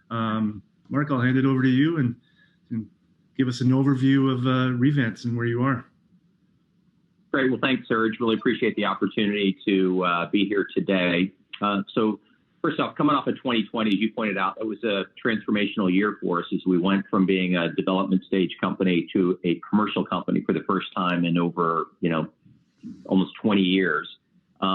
Mark, I'll hand it over to you and give us an overview of Revance and where you are. Great. Well, thanks, Serge. Really appreciate the opportunity to be here today. So first off, coming off of 2020, as you pointed out, it was a transformational year for us as we went from being a development stage company to a commercial company for the first time in over, almost 20 years.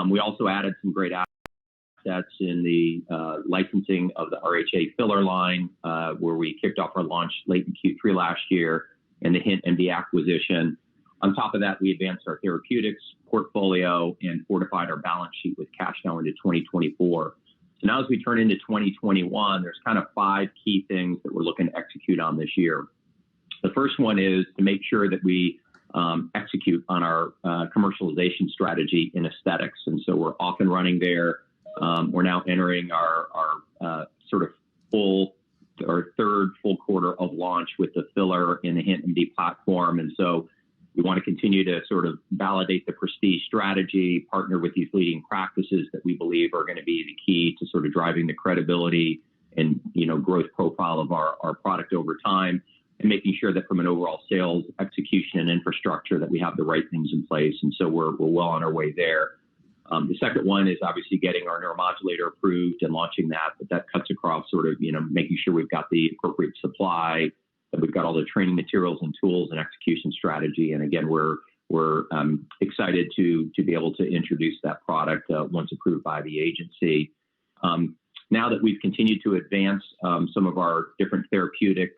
We also added some great assets in the licensing of the RHA filler line, where we kicked off our launch late in Q3 last year, and the nh-1 acquisition. On top of that, we advanced our therapeutics portfolio and fortified our balance sheet with cash now into 2024. So now as we turn into 2021, there's kind of 5 key things that we're looking to execute on this year. The first one is to make sure that we execute on our commercialization strategy in aesthetics. And so we're off and running there. We're now entering our sort of third full quarter of launch with the filler in the nh-1 platform. And so we want to continue to sort of validate the prestige strategy, partner with these leading practices that we believe are going to be the key to sort of driving the credibility and growth profile of our product over time, and making sure that from an overall sales execution and infrastructure that we have the right things in place. And so we're well on our way there. The second one is obviously getting our neuromodulator approved and launching that, but that cuts across sort of, making sure we've got the appropriate supply, that we've got all the training materials and tools and execution strategy. And again, we're excited to be able to introduce that product once approved by the agency. Now that we've continued to advance some of our different therapeutic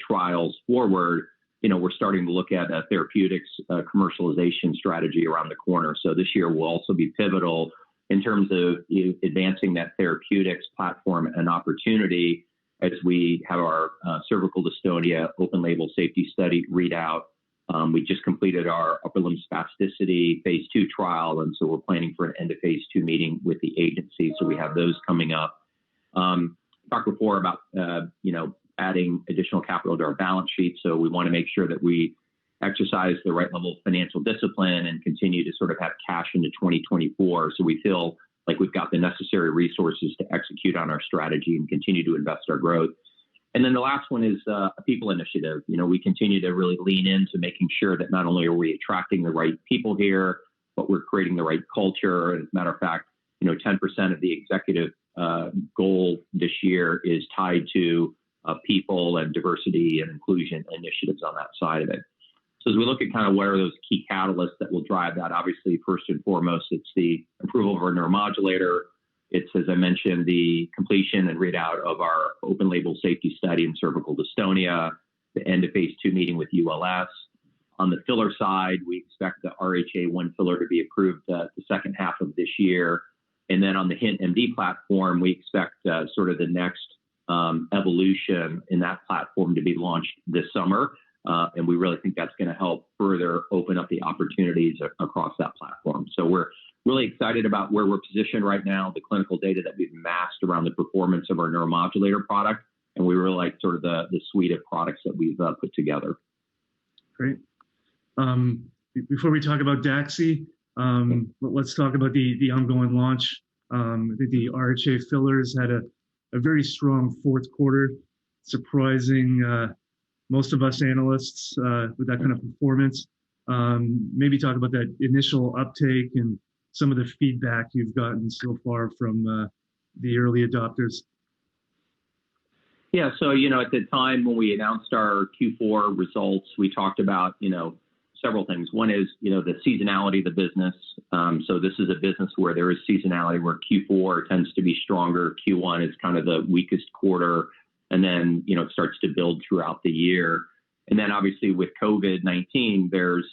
trials forward, we're starting to look at a therapeutics commercialization strategy around the corner. So this year will also be pivotal in terms of advancing that therapeutics platform and opportunity as we have our cervical dystonia open label safety study readout. We just completed our upper limb spasticity phase 2 trial, and so we're planning for an end of phase 2 meeting with the agency. So we have those coming up. Talked before about adding additional capital to our balance sheet. So we want to make sure that we exercise the right level of financial discipline and continue to sort of have cash into 2024. So we feel like we've got the necessary resources to execute on our strategy and continue to invest our growth. And then the last one is a people initiative. We continue to really lean into making sure that not only are we attracting the right people here, but we're creating the right culture. And as a matter of fact, 10% of the executive goal this year is tied to people and diversity and inclusion initiatives on that side of it. So as we look at kind of what are those key catalysts that will drive that, obviously, first and foremost, it's the approval of our neuromodulator. It's, as I mentioned, the completion and readout of our open label safety study in cervical dystonia, the end of phase 2 meeting with ULS. On the filler side, we expect the RHA1 filler to be approved the second half of this year. And then on the nh-1 platform, we expect sort of the next evolution in that platform to be launched this summer. And we really think that's going to help further open up the opportunities across that platform. So we're really excited about where we're positioned right now, the clinical data that we've amassed around the performance of our neuromodulator product. And we really like sort of the suite of products that we've put together. Great. Before we talk about DAXI, let's talk about the ongoing launch. I think the RHA fillers had a very strong fourth quarter, surprising most of us analysts with that kind of performance. Maybe talk about that initial uptake and some of the feedback you've gotten so far from the early adopters. Yeah, so, at the time when we announced our Q4 results, we talked about, several things. One is, the seasonality of the business. So this is a business where there is seasonality, where Q4 tends to be stronger. Q1 is kind of the weakest quarter. And then, it starts to build throughout the year. And then obviously with COVID-19, there's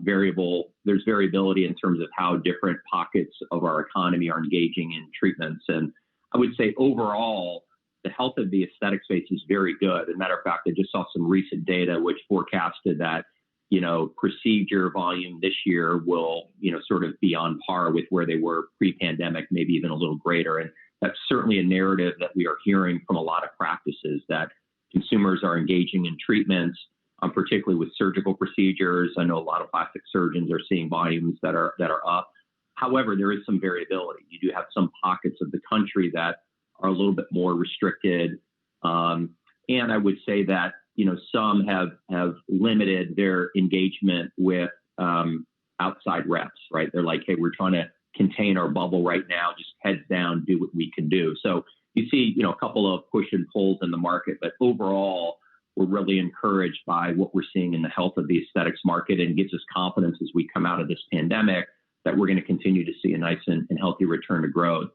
variability in terms of how different pockets of our economy are engaging in treatments. And I would say overall, the health of the aesthetic space is very good. As a matter of fact, I just saw some recent data which forecasted that, procedure volume this year will, sort of be on par with where they were pre-pandemic, maybe even a little greater. And that's certainly a narrative that we are hearing from a lot of practices, that consumers are engaging in treatments, particularly with surgical procedures. I know a lot of plastic surgeons are seeing volumes that are up. However, there is some variability. You do have some pockets of the country that are a little bit more restricted. And I would say that, some have limited their engagement with outside reps, right? They're like, hey, we're trying to contain our bubble right now, just heads down, do what we can do. So you see, a couple of push and pulls in the market, but overall, we're really encouraged by what we're seeing in the health of the aesthetics market, and gives us confidence as we come out of this pandemic that we're going to continue to see a nice and healthy return to growth.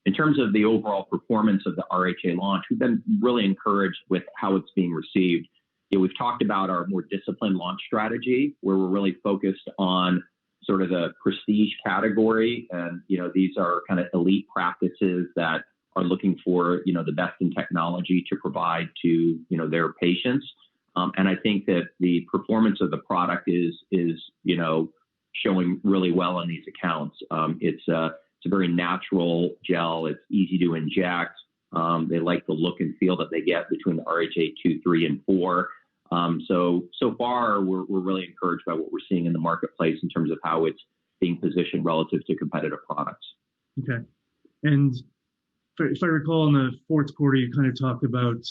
In terms of the overall performance of the RHA launch, we've been really encouraged with how it's being received. We've talked about our more disciplined launch strategy, where we're really focused on sort of the prestige category. And, these are kind of elite practices that are looking for, the best in technology to provide to, their patients. And I think that the performance of the product is showing really well in these accounts. It's a very natural gel. It's easy to inject. They like the look and feel that they get between the RHA 2, 3, and 4. So far, we're really encouraged by what we're seeing in the marketplace in terms of how it's being positioned relative to competitive products. Okay. And if I recall, in the fourth quarter, you kind of talked about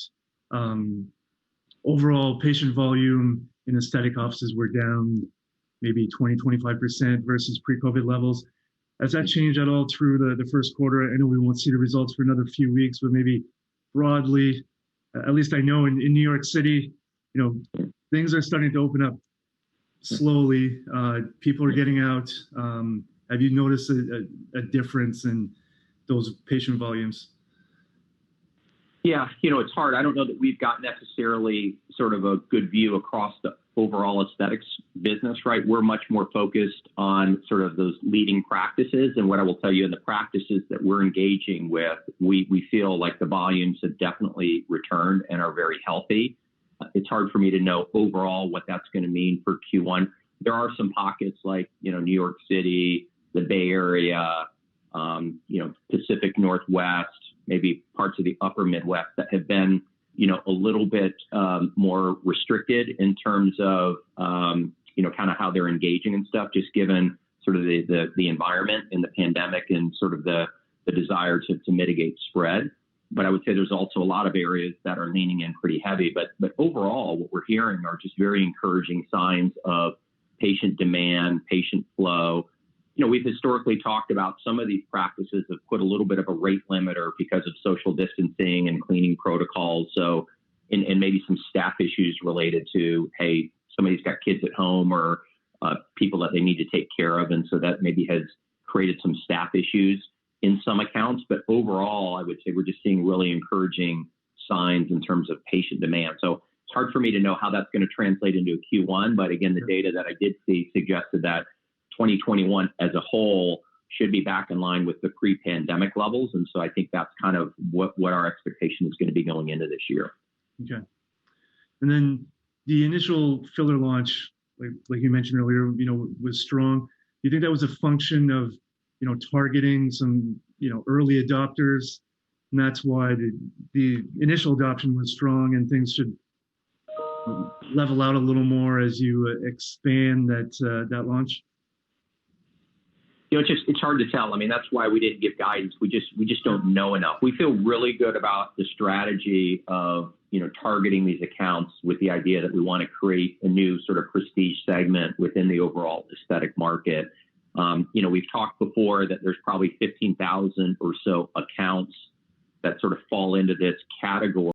overall patient volume in aesthetic offices were down maybe 20-25% versus pre-COVID levels. Has that changed at all through the first quarter? I know we won't see the results for another few weeks, but maybe broadly, at least I know in New York City, things are starting to open up slowly. People are getting out. Have you noticed a difference in those patient volumes? Yeah, it's hard. I don't know that we've got necessarily sort of a good view across the overall aesthetics business, right? We're much more focused on sort of those leading practices. And what I will tell you, in the practices that we're engaging with, we feel like the volumes have definitely returned and are very healthy. It's hard for me to know overall what that's going to mean for Q1. There are some pockets like, New York City, the Bay Area, Pacific Northwest, maybe parts of the upper Midwest that have been, a little bit more restricted in terms of, kind of how they're engaging and stuff, just given sort of the environment in the pandemic and sort of the desire to mitigate spread. But I would say there's also a lot of areas that are leaning in pretty heavy. But overall, what we're hearing are just very encouraging signs of patient demand, patient flow. We've historically talked about some of these practices have put a little bit of a rate limiter because of social distancing and cleaning protocols. So, and maybe some staff issues related to, hey, somebody's got kids at home or people that they need to take care of. And so that maybe has created some staff issues in some accounts. But overall, I would say we're just seeing really encouraging signs in terms of patient demand. So it's hard for me to know how that's going to translate into a Q1. But again, the data that I did see suggested that 2021 as a whole should be back in line with the pre-pandemic levels. And so I think that's kind of what our expectation is going to be going into this year. Okay. And then the initial filler launch, like you mentioned earlier, was strong. Do you think that was a function of, targeting some, early adopters, and that's why the initial adoption was strong, and things should level out a little more as you expand that launch? It's hard to tell. I mean, that's why we didn't give guidance. We just don't know enough. We feel really good about the strategy of, targeting these accounts with the idea that we want to create a new sort of prestige segment within the overall aesthetic market. We've talked before that there's probably 15,000 or so accounts that sort of fall into this category.